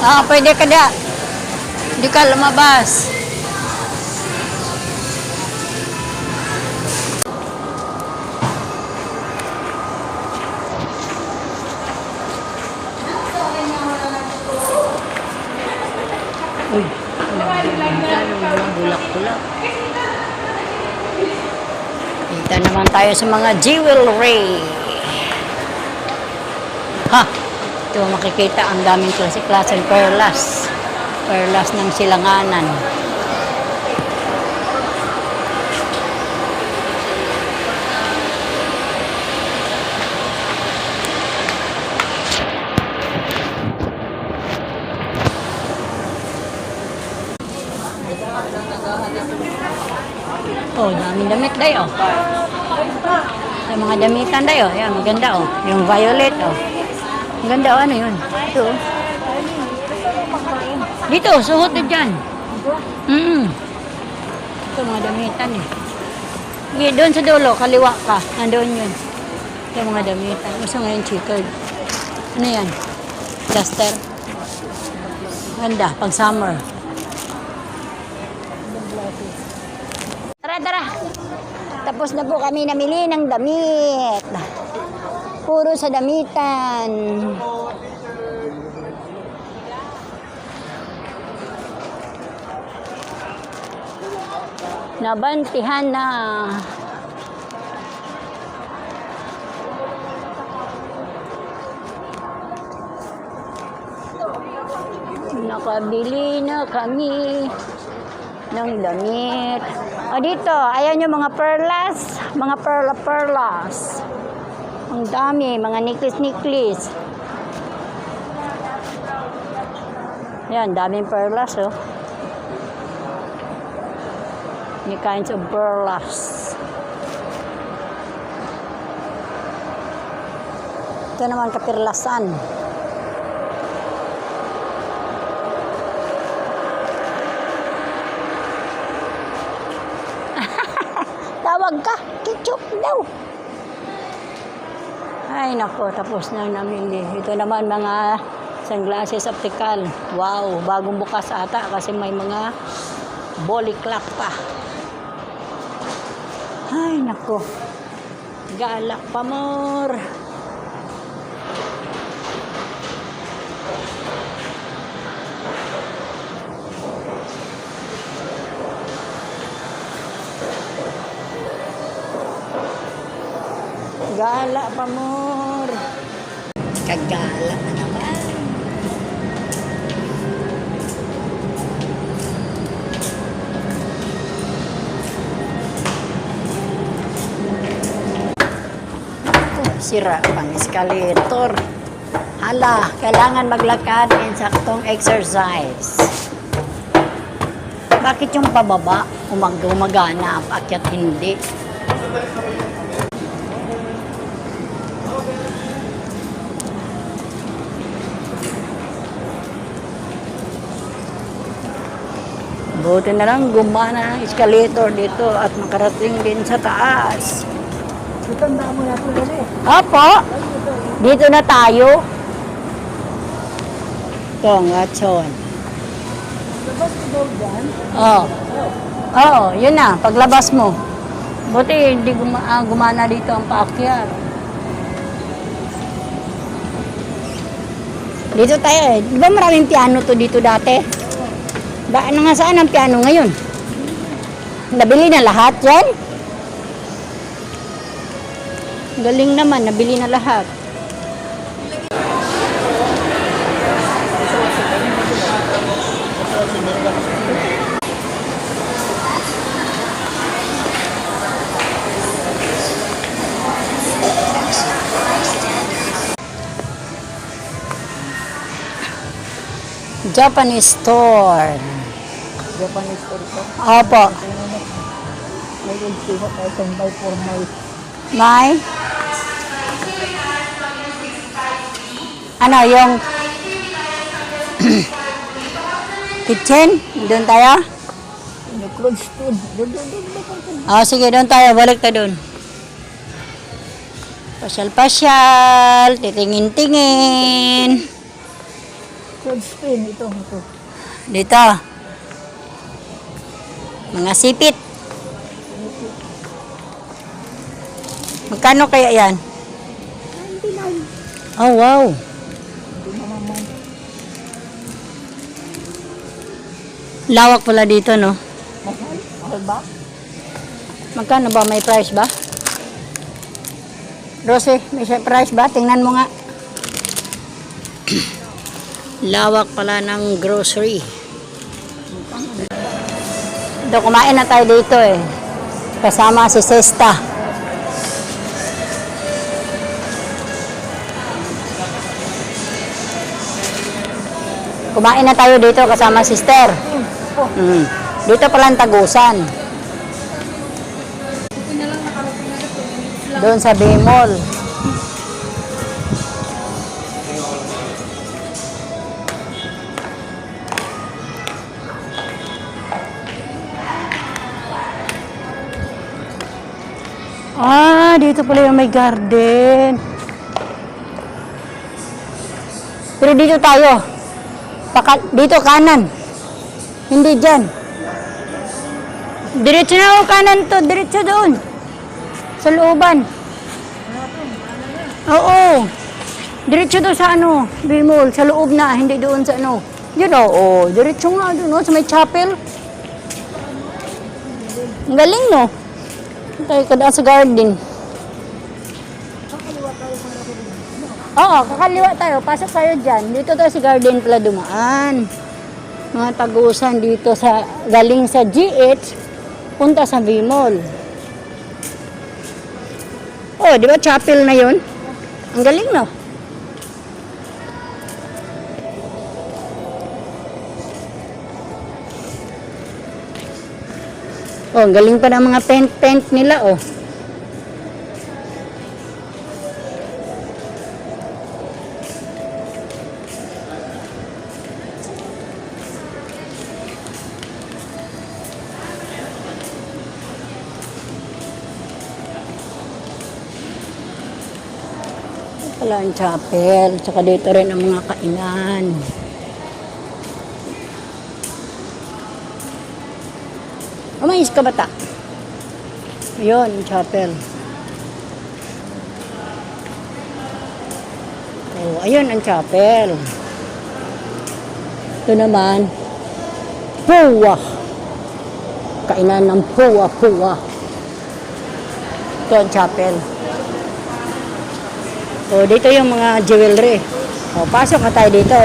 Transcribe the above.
Pwede ka da. Hindi ka lumabas. Uy, bulak-bulak. Kita naman tayo sa mga jewelry. Ha! Ito makikita ang daming klase-klaseng perlas. Perlas ng silanganan. Oh, daming damit dayo. Sa mga damitan dayo. Yan, maganda oh. Yung violet oh. Maganda oh, ano yun? Ito. Dito, suhot na dyan. Ito, mga damitan eh. Okay, doon sa dulo, kaliwa ka. Nandoon yun. Ito, mga damitan. Gusto ngayon checkered. Ano yan? Duster. Ganda, pag summer. Tara. Tapos na po kami namili ng damit. Puro sa damitan. Nabantihan na. Nakabili na kami ng damit. Dito, ayan yung mga perlas. Mga perlas. Ang dami, mga necklace. Ayan, daming perlas, oh. Any kinds of perlas. Ito naman kapirlasan. Tawag ka, ketchup daw. Ay nako, tapos na namili. Ito naman mga sunglasses optical. Wow, bagong bukas ata kasi may mga body clock pa. Ay nako, galak pa more. Gala pa more. Kagala na naman. Sira pang escalator. Hala, kailangan maglakad in saktong exercise. Bakit yung pababa umagana, paakyat hindi? Buti na lang gumana ang escalator dito at makarating din sa taas. Tanda mo na ito dali. Opo, dito na tayo. Ito ang atson. Labas ko daw dyan. Oo, yun na, paglabas mo. Buti hindi gumana dito ang paakyat. Dito tayo eh. Di ba maraming piano to dito dati? Saan ang piano ngayon? Nabili na lahat yan? Galing naman, nabili na lahat. Japanese store. Japanese store ito. Opo. May ultimo tayo sa by for my. May? Ano, yung kitchen? Doon tayo? Yung clothes store. Sige, doon tayo. Balik tayo doon. Pasyal-pasyal. Titingin-tingin. So, clothespin. Ito. Dito. Mga sipit. Magkano kaya yan? 99. Oh, wow. Hindi naman. Lawak pala dito, no? Mahal? Mahal ba? Magkano ba? May price ba? Rose, may price ba? Tingnan mo nga. Lawak pala ng grocery. Ito, kumain na tayo dito eh. Kasama si Sesta. Kumain na tayo dito kasama si Sister. Dito palang Tagusan. Doon sa Bimol. Ah, dito pala yung may garden. Pero dito tayo. Dito kanan. Hindi dyan. Diretso na ako kanan to. Diretso doon. Sa looban. Oo. Diretso doon sa ano, Bimol. Sa loob na. Hindi doon sa ano. Yun oo. Diretso nga doon. Sa may chapel. Ang galing no. Tayo kada sa garden. Oo, kakaliwa tayo. Pasok tayo dyan. Dito tayo sa garden pala dumaan. Mga Tagusan dito sa galing sa GH punta sa Bimol. Oh, di ba chapel na yun? Ang galing no? Oh, ang galing pa ng mga paint nila oh. Wala ang chapel. Tsaka dito rin ang mga kainan. Umayos ka bata? Ayun, chapel. Oh, ayun ang chapel. Ito naman, puwa. Kainan ng puwa. Ito ang chapel. So, dito yung mga jewelry. O, pasok na tayo dito.